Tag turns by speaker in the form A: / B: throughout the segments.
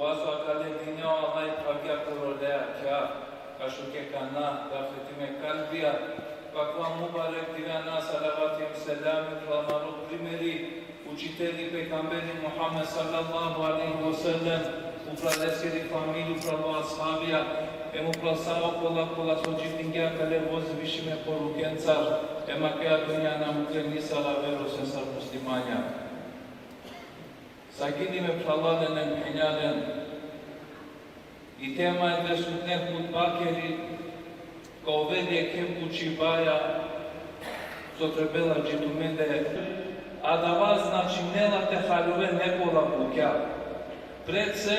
A: Vaso akaledineo alai pravia korolea kia, kashuke kana, dafetime kalbia, каква мубарек дивана салават им селам и кламару примери учители пекамбери Мухаммед саллаллаху алейхи ва саллям управляскери фамилию право асхабия ему просао кола сочитингия кале возвишиме порукенцар ема кеа дуня на муклени салаверу сенсар муслиманя сакидиме праладенен пеняден и тема е десутнех мутбакери Коведе ке учибаја со требела джитуменде, а да вас значи нела те халюве не кола букја. Пред се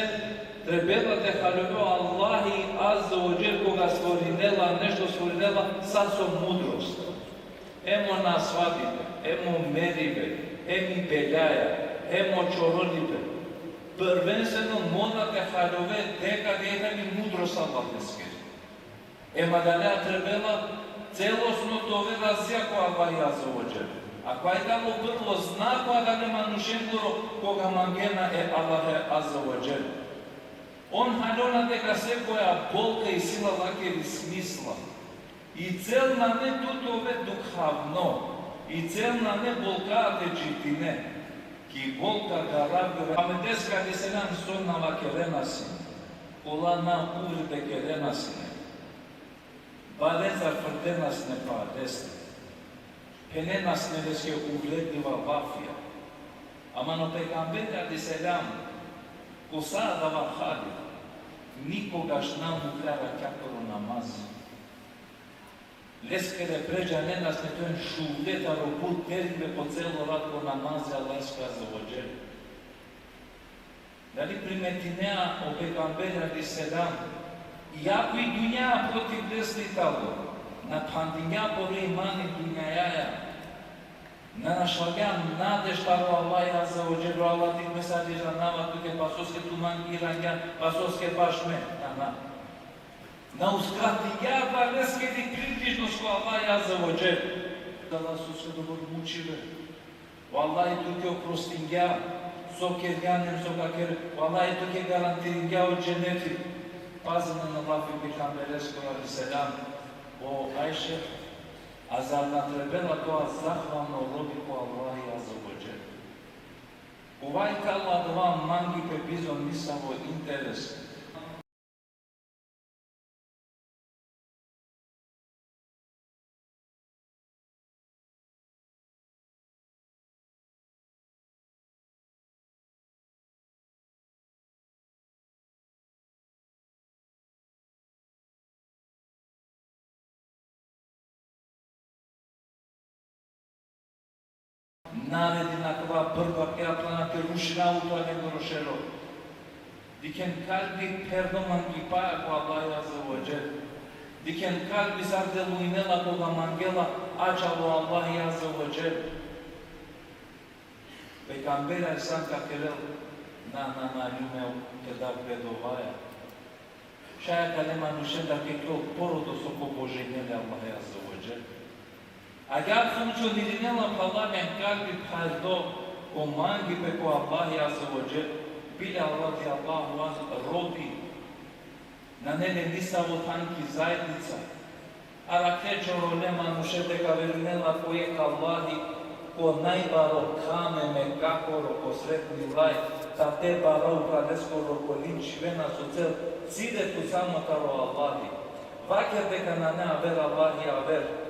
A: требела те халюве Аллахи азza оџел кога створинела нешто створинела са со мудрост. Емо на свадибе, емо мерибе, еми белјаја, емо чоролибе. Првенствено мора те халюве дека дека ми мудрост Аллах не скери. Ема да не требела целосно тоа разија која Аллах азza оџел. А која дало прво знако да нема нушенгоро кога мангена е Аллах азza оџел. Он халона дека секоја болка и сила лакери смисла. И цел на не тутове духавно. И цел на не болкаате джитине. Ки болка гарабе. Амедеска деселан сон на лакерена син. Кола на урде керена сине. Балезар прде нас не падесне. Пене нас не весе угледнива вафија. Ама но пекамбер алейхиселам коса дава хади. Никогаш нам украра кјакоро намаз. Лескере преđа не нас не тоен шулета робут терибе по цело рад по намази Аллах азza оџел. Дали приметинеа о пекамбер алейхиселам Иако и дуња против деслитало, на пандиња поре имани дуњајаја, на нашалјан надештаро Аллах азza оџел, Аллах тик месади жанава туке пасоске тумангирања, пасоске башме, на ускратиња валеске ди критичност ко Аллах азza оџел, да нас усе добро мучиве, Аллах туке опростиња, со керјанем, со какер, Аллах туке гарантириња од дженети, Пазено на Аллах и пекамбереско алейхиселам о Ајше, а зар на требела тоа захвално роби по Аллах азza оџел. Увај кала два манги пе бизон нисаво интерес. Нареди на това първа пятна те руши работа не го рошело. Дикен калби пердоман гипая ко Аллах азza оџел. Дикен калби зарделу инела кога мангела ачало Аллах азza оџел. Пекамбер алейхиселам какерел на љумел те да гледоваја. Шајака нема нушенда кекло породо со побоженеле Аллах азza оџел. Agar funcționirинела паламен калби пардо команги пеко Аллах азza оџел, биле ради Аллаху аз роби, на нене нисаво танки заедница, а ракечоро нема нуше дека веринела којека Аллахи ко најбаро камеме какоро ко сретни лај, та те баро прадескоро ко линчвена со цел цидето самотаро Аллахи. Ваќе дека на неа вер Аллахи авер,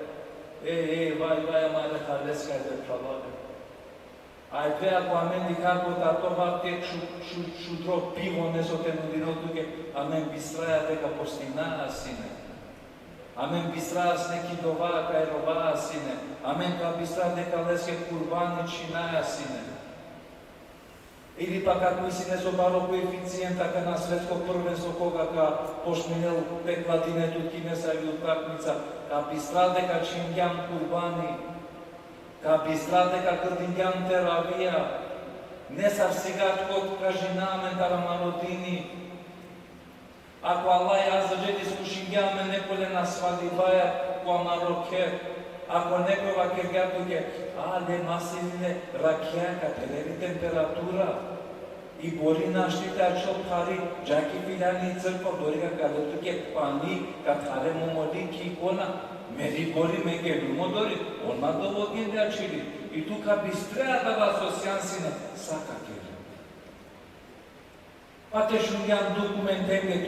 A: vai, amare halesca de trabalho. Ai vea cu ameni како татова тек шудро пиво не со тему диротуке, амен бистраја дека постинаа сине. Амен бистраја с неки доваа кај робаа сине. Амен ка бистраја дека леске курбани чинаја сине. Или пак ако сине со баро коефициент така на светско првенство кога ка пошминел пеклатинето кинеса или утакмица, ка бистра дека чинѓам курбани, ка бистра дека крдињам теравија, не сар сега код кажи намен тарамародини. Ако Аллах азza оџел искушињаме неколе на свадибаја која мароке, ако некој ваке гатуке, але масилне ракјака, телеви температура, И бори нашите ачо пари, джаки филани църква, дори където ке пани, катаре му моли ки икона, мери бори меге люмо дори, онма доводни да чили. И тука бистрея да вас осянсине, сака кери. Пате шунгян документенге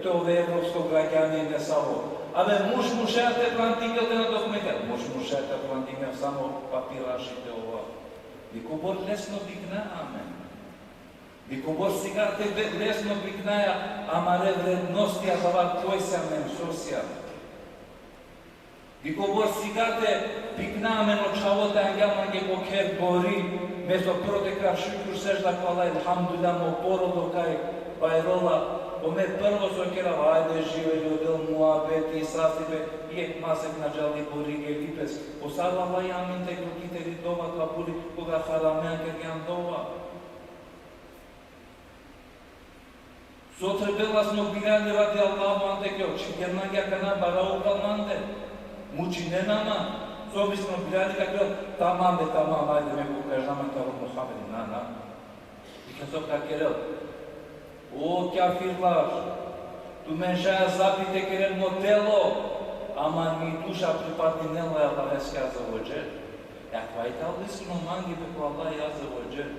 A: те ове европско граѓане не само. Абе, мушеате плантингете на документе, мушеате плантингете само папирашите ова. Вико бор лесно бигнааме. Вико бор сега те лесно бигнаја, амаре вредностија за ова кој се мен сосија. Вико бор сега те бигнааме но чавота ангелманге бокер бори, мезо протекра шукур сежда квала елхамдулилlah мо породо кај байрола, Оме първо сокера, айде живели отдел муабети, сасибе, и масек наджали бориге липес. Посарвала яминте кроките ли дова капули, кога харамен кергян дова. Сотре бела сме обирали ради Аллаху антекео, чигернагия кана барау калманде. Мучине нама. Соби сме обирали какео, тамам, айде ме го кажаме таро Мухамед, на. И кесо какерел. O kafirlar, tu menjea zapite kere modelo, ama mi duša pripadinela je Allah Azza wa Jal. Ako je tal iskreno mangi preko Allah Azza wa Jal.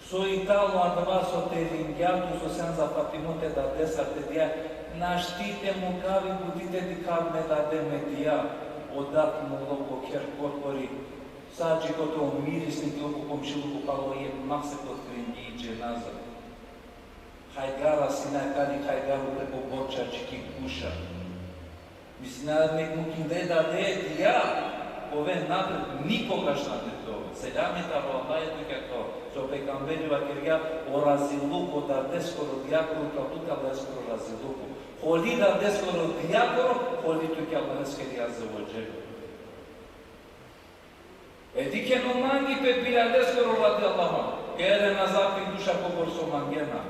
A: So i talo adva so te ringiatu so senza fatimote da desa te dia, naštite mu kavi budite di kav me da de media, odat mu logo ker korpori, sađi koto mirisnik logo komšiluku palo je makse kod ringi iđe nazad. Hajdara sina kari hajdaru preko borčački kuša. Mislim, nek mu kinde da de ja, ove napred, nikoga šta ne to. Seljamita Allah je tu kako, so pekamberiva kerja o raziluku da deskoro diakoru, kao tuka deskoro raziluku. Holi da deskoro diakoru, holi tu kao deskeri Azza wa Jal. Edike no mangi pe pila deskoro radi Allahom, ere na zapin duša poborso mangena.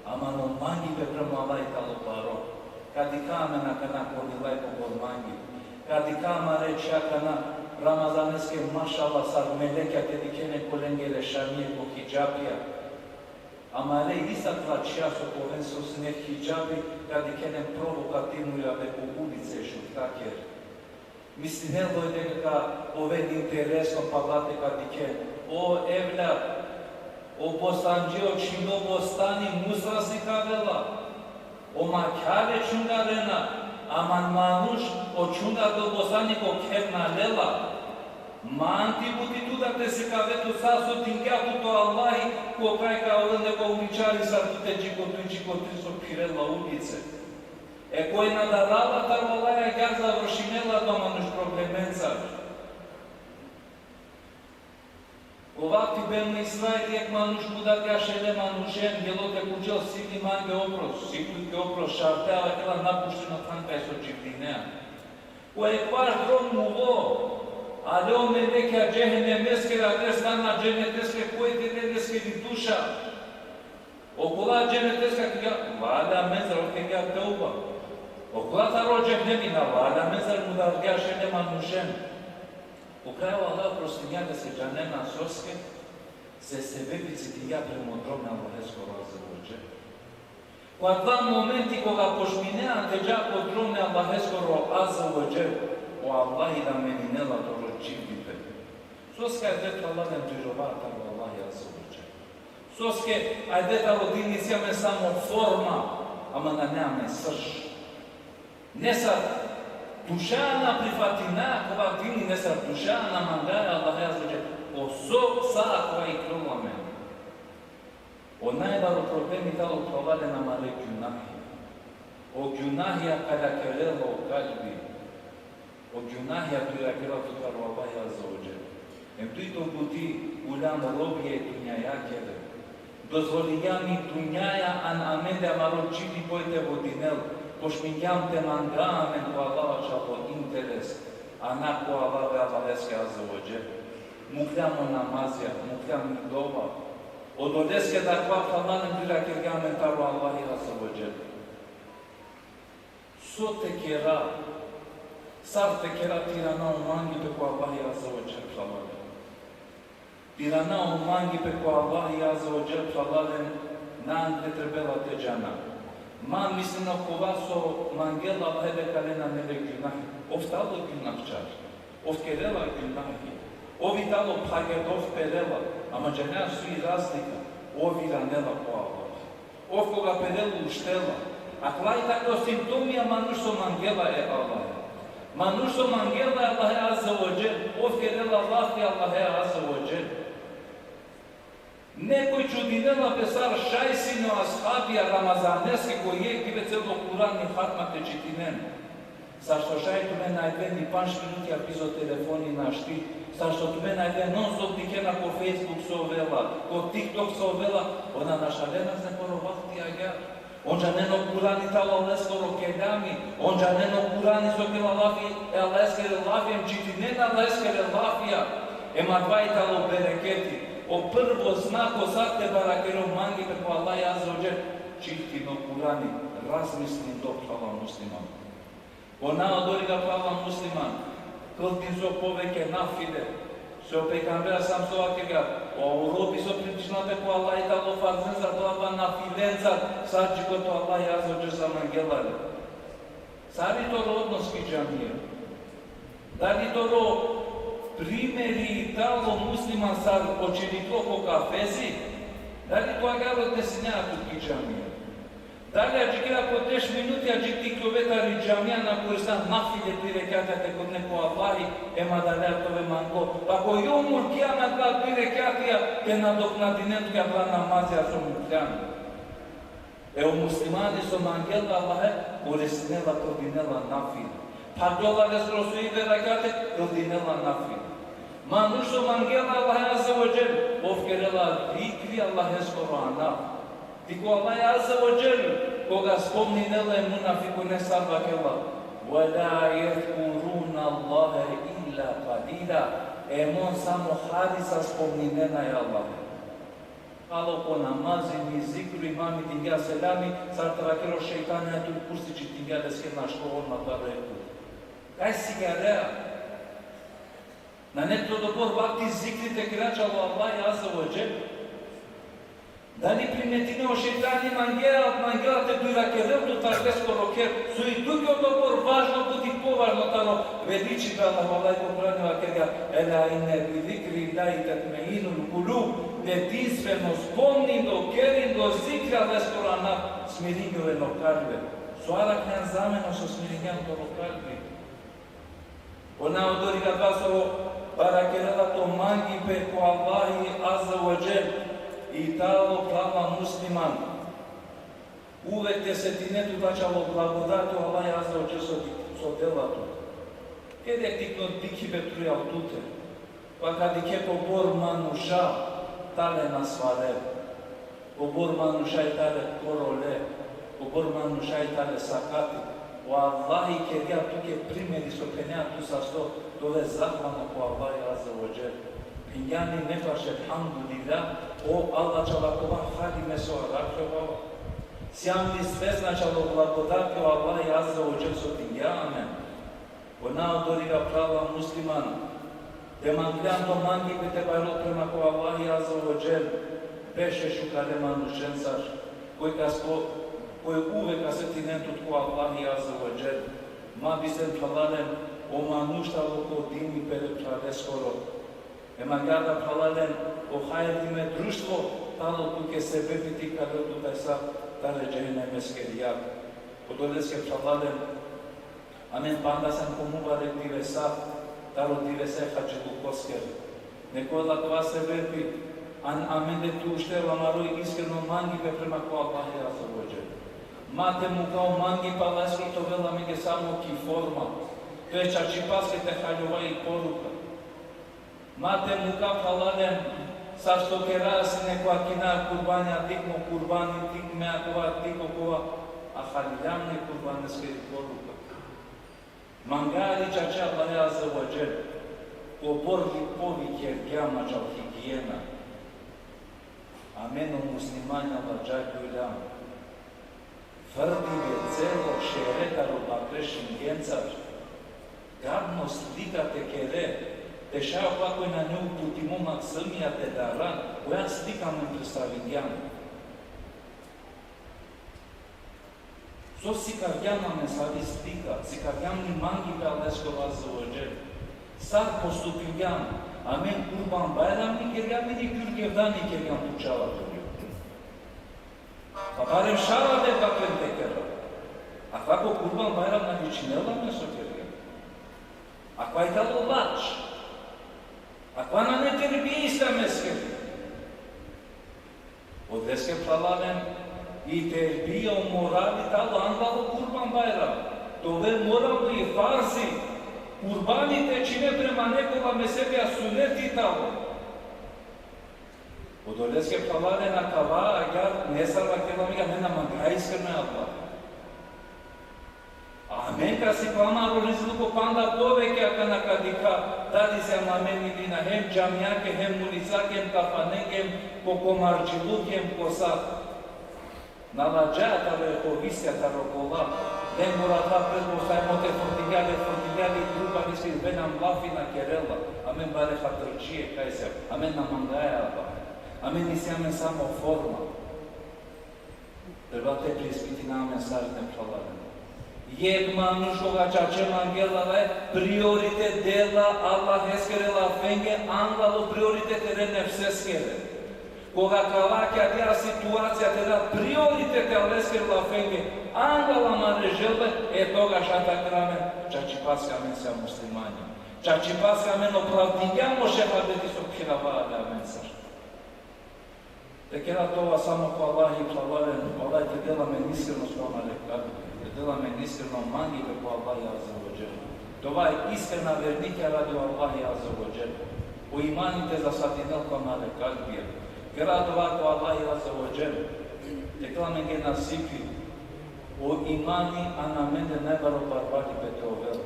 A: Ama no mangi pe premlalai talo paro. Kadi kamena kana konilai pobor mangi. Kadi kama rečja kana ramazaneske mašala sar melekja te dikene kolengele šamije po hijabija. Ama re istakla časo poven so sne hijabi kadi kene provokativnu jave po ulice šutkaker. Misli ne dojde ka poved interesno pavlate kadi ken. O evlja, o bostancı o çindo bostani musrası kavela. O makale çungarena aman manuş o çunga do bostani ko kevna lela. Manti buti tu da te se kavetu saso tingiatu to Allahi ko kaj kao lende ko uličari sa tute čiko so pirela ulice. E koji nadarala tar valaja gar završinela do manuš problemenca. Ovakvi beni Israel jek manuš budarga šele manušen, jelo te kuđel sivni mange opros, šarteava kela napušteno tanka so čivlinea. Ko je kvaš drom mulo, ali ome nekja džehene meskera adresana dženeteske koje te nedeske li duša. Okula dženeteska kja, vada mezar okega teuba. Okula taro džehnemina, vada mezar budarga šele manušen. Ukrajava Allah prostinjaka se džanena soske, se sebebici ti ja premodrobna Allaheskog Azza wa Jal. Qua dva momenti koga pošminea te dža podrobne Allaheskog Azza wa Jal, o Allahi da meninela to rođivite. Soske je deta Allah ne džirovata u Allahi Azza wa Jal. Soske je deta rodini sjame samo forma, ama na njame srž. Ne sad, Dušana prifatina, kova dini nesar dušana mangara Allah Azza wa Jal, o sok saa koja i krula mene. O najvaru problemi talo provale na mare gjunahija. O gjunahija kada kerela o kalbi. O gjunahija koja kerela tukaru Allah Azza wa Jal. Em tu to buti ulam robije dunjaja kere. Dozvolijami dunjaja an amende amaro čiti pojte vodinel. Pošminjam te mangamen ko Allah čapo interes, a na ko Allah ve Allahske Azza wa Jal. Mukljamo namazja, mukljamo dova. Od odeske da kva falanem dira kergamen taru Allah Azza wa Jal. So te kera, sar te kera tirana umangi pe ko Allah Azza wa Jal falanem. Irana o mangi pe cu Allah Azza wa Jal halalem nan trebela te jana. Man mislino kovaso mangela hede kalena nele günah. Oftalo günah çar. Ofkerela günah. Ovitalo pagedov perela. Ama jana sui razlika. Oviranela po Allah. Ovkoga perelu uštela. Aklai tako simptomija manušo mangela e Allah. Manušo mangela Allah Azza wa Jal. Ofkerela Allah Allah Azza wa Jal. Некој чудинела песар шајсино асхабија рамазанески кој е киве цело Куран и хатмате читинен. Зашто шајту ме најден и 5 минути апизо телефони нашти, зашто ту ме најден нон-стоп дикена по Фейсбук со овела, по ТикТок со овела, она наша лена не поровахти агар. Онджа нено Куран и тало лескоро кедами, онджа нено Куран и сокела лафи, лескере лафием читинена лескере лафија, ема два и тало берекети. O prvo znako za te barakero mangi preko Allah Azza wa Jal čiti no Kurani razmislim do prava musliman. Ona odoriga prava musliman kълtin со повеќе нафиле со пекамбера сам со акега о Европи со притишна прeko Allah и тало фарзен за глава нафиленца саджикото Allah Azza wa Jal за мангеларе. Сари то родноски джамија. Дали то примери тало муслиман сар очевидно по кафези, дали тоа гарот не се неа туки джамија. Дали аджикира по 10 минути аджикти километари джамија на кој са нафиле три рекатите код неко Аллахи, ема дали атове манго. Ако јомур кијамет ка три рекатија, ке надокнадинен ке бла намазија со муклјани. Ео муслимани со мангела Аллахе, оресинела кодинела нафиле. Пардола респросуиве рекате, кодинела нафиле. Манушо мангела Allah Azza wa Jal, ofkerela vikri Allah eskoro ana. Tiku Allah Azza wa Jal, koga spomni nele munafiku ne salvakela. Wala yadhkuruna Allah illa qalila. Emon samo hadisa spomni nena je Allah. Alo po namazi, mi zikru, imami tingja selami, sar trakero šeitane tu pustići tingja deske na školu na tareku. Kaj si ga rea? Na netko dobor vakti zikrite kračalo Allah Azza wa Jal. Дали приметино шейтани мангела те дура керелто таркеско рокер, со и туѓо добор важно буди поважно таро величи да Аллах попранува кега ела инне би зикри llahi tatmainul qulub, единствено спомни до керин до зикра лескорана смиринјове но калбе. Соарак не замено со смиринјаното во калби. Она одорига басово баракерелато манги пеко Аллахи Азza wa Jal. И тало права муслиман. Увек те сетинету дачало благодату Allah Azza wa Jal со делато. Кеде тикно дики бетрујал туте. Па кади ке побор мануша, тале на свале. Побор мануша и тале короле. Побор мануша и тале сакати. O Allahi кедја туке примери со пенеа ту са сто, дове захвана по Allah Azza wa Jal. Pinjani ne baš alhamdulillah, o Allah čalakova hali me so rakrovao. Sjamni svezna čalo blagodati o Allah Azza wa Jal so pinjane. Ona odoriga prava musliman. Demandljando mangi pe te bajrot prema ko Allah Azza wa Jal. Beše šukare manušencar, koji uvek asetinentut ko Allah Azza wa Jal. Ma bi se pralalem o manuštalo ko dini pere prave skoro. Емангада палален о хајдиме друштво, тало туке се бепити каде тута са таре джене мескерија. Подолеске палален, амен панда сам комуваре диве са, таро диве се хаджи лукоскер. Некој лакова се бепи, амен де ту уштела марој искрено манги бе према ко Аллахи Азza wa Jal. Мате му као манги палеското вела меге само ки форма. Тоа чачипаските хајова и порука. Мате мука палалем, сашто кераси некоја кина курбања, тикмо курбани, тикме акова, тико кова, а халилјамне курбане скери порука. Мангари чача Allah Azza wa Jal, о борги повиќе гјама чал хигиена. Амено муслимања ладжај гулјам. Тврдиве цело шеретаро бакрешин генцар, гадно сликате кере, Deși acolo na ne uputimo maksimia te dara, oja stikame представидяме. Со сикавјанаме сади стика, сикавјани манги пелескова за оđe. Сар поступивјан, амен Курбан Байрамни кергјами ни кюргевдани кергјам пучава туѓу. Па барем шала де каквен текера. А како Курбан Байрам на вичинела месо кергјам. Ако е дало лач, ако на не тербијиста мескери. Од деске плалавен и тербија морави тало анвало Курбан Байрам. Това морал и фарзи. Курбаните чине према некога месебија сунети тало. Од деске плалавен на кава, агар не сарва келамига, не на мангајскрна алла. Аменка си пама ролизлуко панда повеќе ака на кадика, дади се амамени дина, хем джамијаке, хем мулицаке, хем кафанеке, по комарджилуке, хем косак. Наладжата ве повисјата рокола, не мората предпоставимо те фортијали, група ниси венам лафи на керела, амен баре хатърчие кај се, амен на мангаја, амен ниси амен само форма. Треба те приспити на амен саритем шаларен. Једману шога чачем ангелале, приоритет дела Аллах ескерела фенге, ангелу приоритет ерене всескере. Кога калаќа таа ситуација те да приоритет ескерела фенге, ангела маре желбе, тогаш атакрамен, чачи паскамен се муслимани. Чачи паскамен оправдиња може бадети со кираваа да мен сар. Текера това само по Аллах и плаварен, Аллах те деламе искрено с това лекаби. Деламе искрено мангите по Аллах и Аззаваџел. Това е искрена верника ради Аллах и Аззаваџел. По иманите за сатинелка на лекалбија. Кера това по Аллах и Аззаваџел. Текламе ге насипи. О имани, а на мене не баро барбари петовел.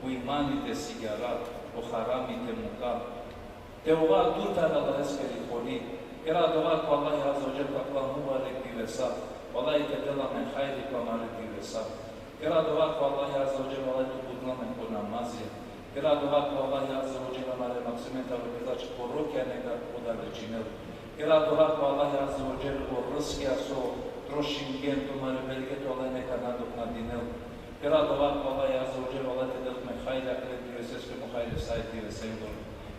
A: По иманите сигарат, по харамите мука. Те ова туртара да ескери холи. Кера това по Аллах и Аззаваџел какламува лекбивеса. Валай те деламе хајди памарети веса. Кера това по Аллах Аззаваџел, валай те будламе по намазија. Кера това по Аллах Аззаваџел, валай максимента векезачи порокија нека одалечинел. Кера това по Аллах Аззаваџел, во врскија со трошингенту маре белгето, валай нека надокнадинел. Кера това по Аллах Аззаваџел, валай те делме хајди акрети весеске му хајди сајти весендор.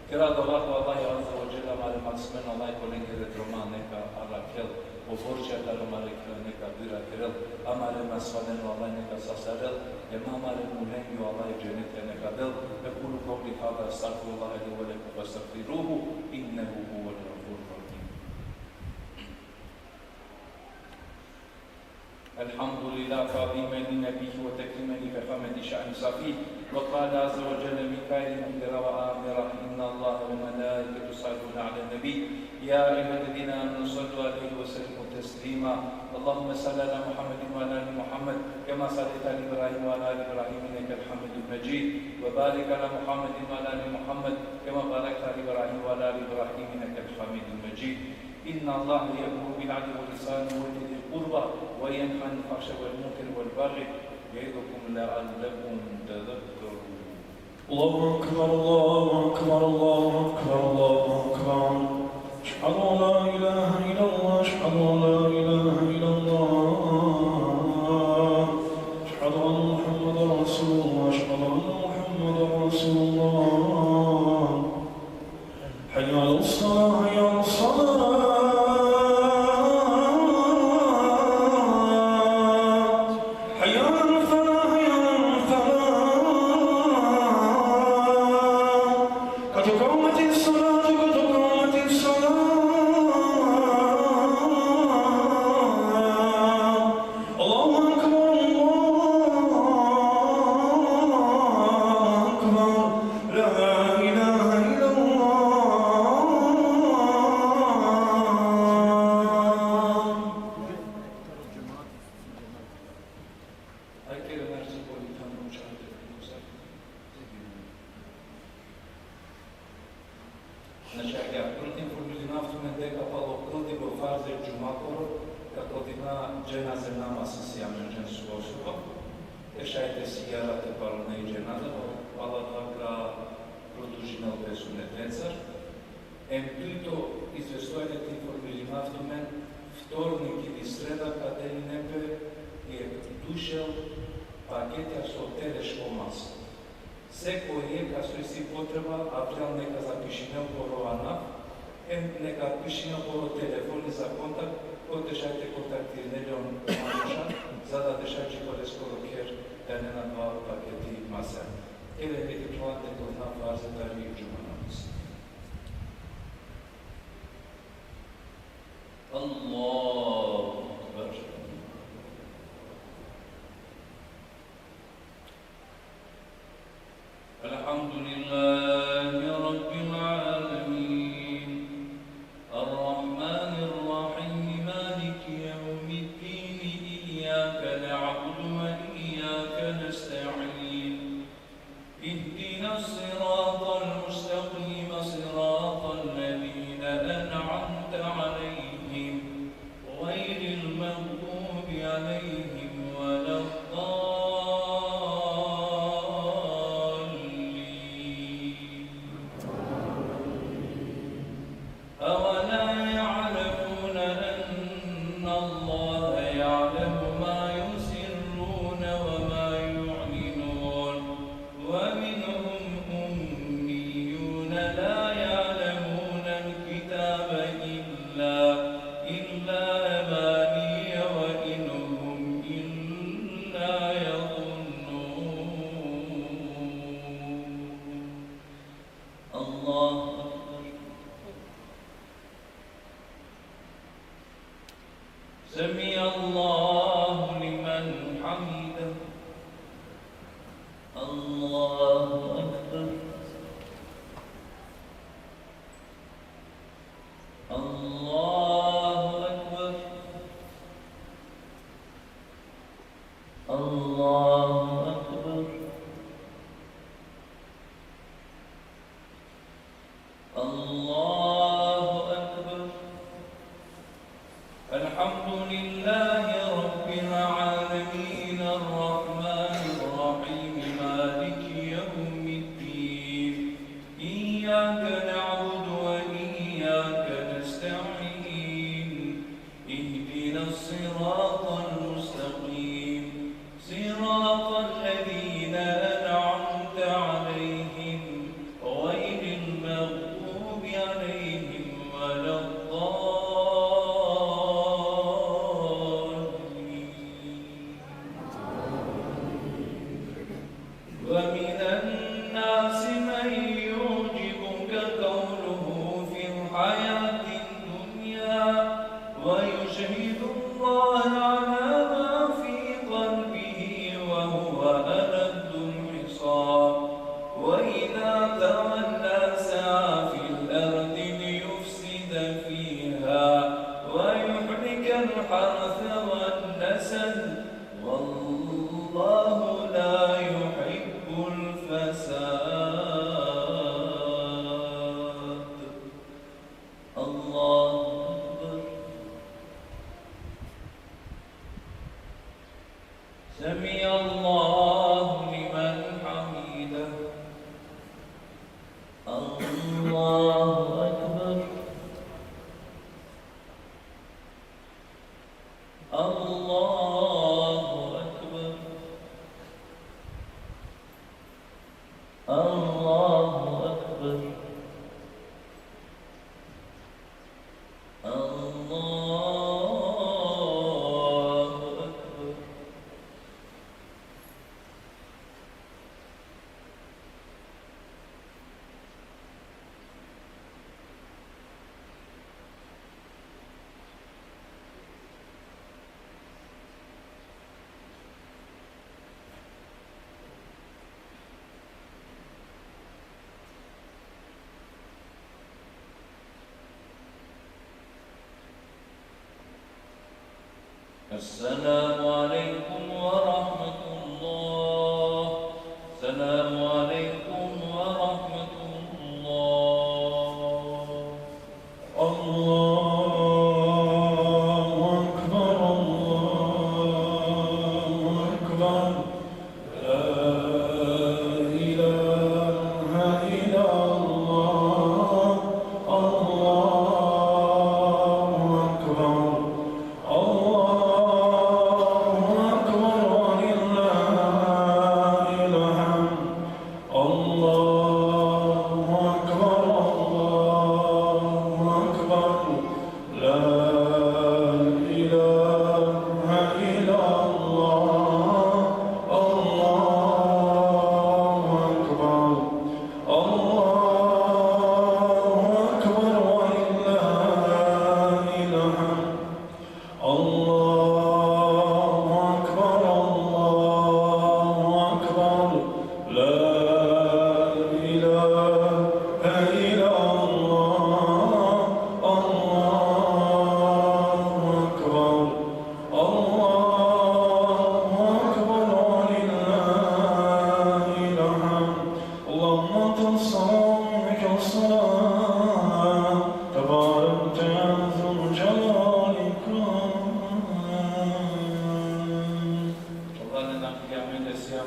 A: Кера това по Аллах Аззаваџел, маре максимента валай коленге ретрома нека аракел. Поворчата ромалекила нека бира керел, амаре масвадено Аллах нека сасарел, амаре муленги Аллах дженете нека дел, екулу кавли хада астагфируллаха ли ва лакум фастагфируху, иннеху хувал ғафурur рахим. الحمد لله تعظيما لنبيه وتكريما لفخامة شأن صفيه وقال عز وجل ميكائيل منذرا وآمرا إن الله وملائكته يصلون على النبي يا أيها الذين آمنوا صلوا عليه وسلموا تسليما اللهم صل على محمد وعلى آل محمد كما صليت على إبراهيم وعلى آل إبراهيم إنك الحميد المجيد وبارك على محمد وعلى آل محمد كما باركت على إبراهيم وعلى آل إبراهيم إنك الحميد المجيد إن الله يأمر بالعدل والإحسان وإيتاء ذي القربى وينهى عن الفحشاء والمنكر والبغي يعظكم لعلكم تذكرون.
B: الله أكبر الله أكبر الله أكبر الله أكبر. أشهد أن لا إله إلا الله أشهد أن لا إله إلا الله أشهد أن محمدا رسول الله أشهد أن محمدا رسول الله حي على الصلاة حي على الصلاة
A: продолжинал Бесуне Денцар. Туито известојањето информиривавме мен вторник или среда, каде и небе е душел пакета со телешко масло. Секој е кај си потреба, апрел нека запишиме порована, нека пишиме поро телефони за контакт, кој дешајте контактирнелион мануша, за да дешајте кој скоро кер да не на два пакети маса. Еве види план дека на фаза да ви џуманамс. Аллаху акбар. الحمد لله رب العالمين الرحمن الرحيم مالك يوم الدين إياك نعبد وإياك نستعين اهدنا الصراط المستقيم صراط الذين أنعمت عليهم غير المغضوب عليهم ولا الضالين أولا يعلمون أن الله يعلم ما يسرون وما يعلنون ومنهم أميون لا يعلمون الكتاب إلا أماني وإن هم إلا يظنون الله أكبر سمع الله لمن حمده الله أكبر الله أكبر الله أكبر الله أكبر الحمد لله رب العالمين الرحمن الرحيم مالك يوم الدين إياك نعبد وإياك نستعين اهدنا الصراط المستقيم صراط الذين أنعمت عليهم غير المغضوب عليهم ولا ومن الناس من يعجبك قوله في الحياة الدنيا ويشهد الله على ما في قلبه وهو ألد الحصان وإذا تولى سعى في الأرض ليفسد فيها ويهلك الحرث والنسل والله لا يحب الفساد الله أكبر سمع الله لمن حمده الله أكبر الله أكبر الله أكبر الله أكبر السلام عليكم ورحمة الله السلام عليكم ورحمة الله
B: الله أكبر الله أكبر لا إله إلا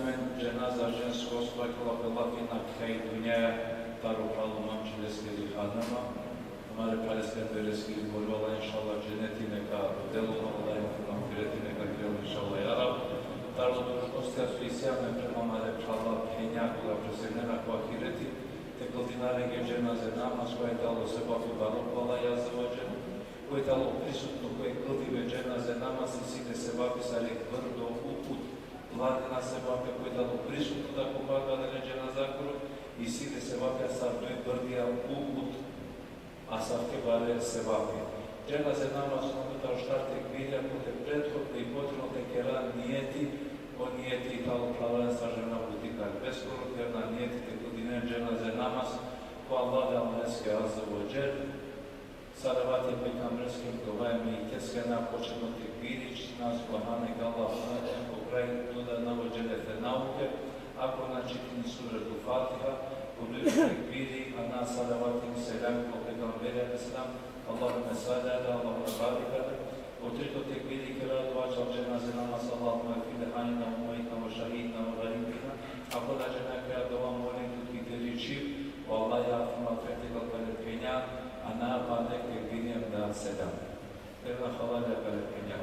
A: спомен дженаза женского свекла была на Хайдуня, Тару Халу Мамчилески Ханама, Маре Палески Берески Борвала, иншалла, Дженетинека, Делуна, Фиретинека, Крел, иншалла, Яраб, Тару Душкостя Суисяме, Премамаре Пшала, Пхенякула, Пресенена, Квахирети, Теклтинареге дженазе намаз, koje je dalo se Bafi Barokvala Jazavođe, koje je dalo prisutno, koje je kldive dženaze namaz i side se Bafi Sarek Vrdo, uput, Vladina se Bafi, koje je dalo prisutno da pomaga da ne dženazakuru i side se Bafi, a sartoj Vrdija uput, a sarke bare se Bafi. Dženaze namaz unutar štarte kvilja, kod je prethodno i potrebno te keran nijeti, on nijeti i talo plavanstva žena butikar. Beskoro kerna nijeti te godine dženaze namaz, ko Allah da Ameske Azzavadžel, Saravati Pekamreskim Kovajmi i Keskena početno tekvirić, nas Kohane Allah Ko kraj tuda navođelete nauke, ako načitini suretu Fatiha, pobližu tekviri, a nas Saravati Selam ko Pekamberja Islam, Allahume sadada, Allahume barikada, Otrito tekviri keradu vačal dženaze namaz, Allahume fide hanina, umajitna, šahidna, gharibina, ako da žena kraja dova molim tutki teričiv, Allah ja fima fetikal kalepkenja, a na padek tekvirijem da sedam. Terna hvala da kalepkenja.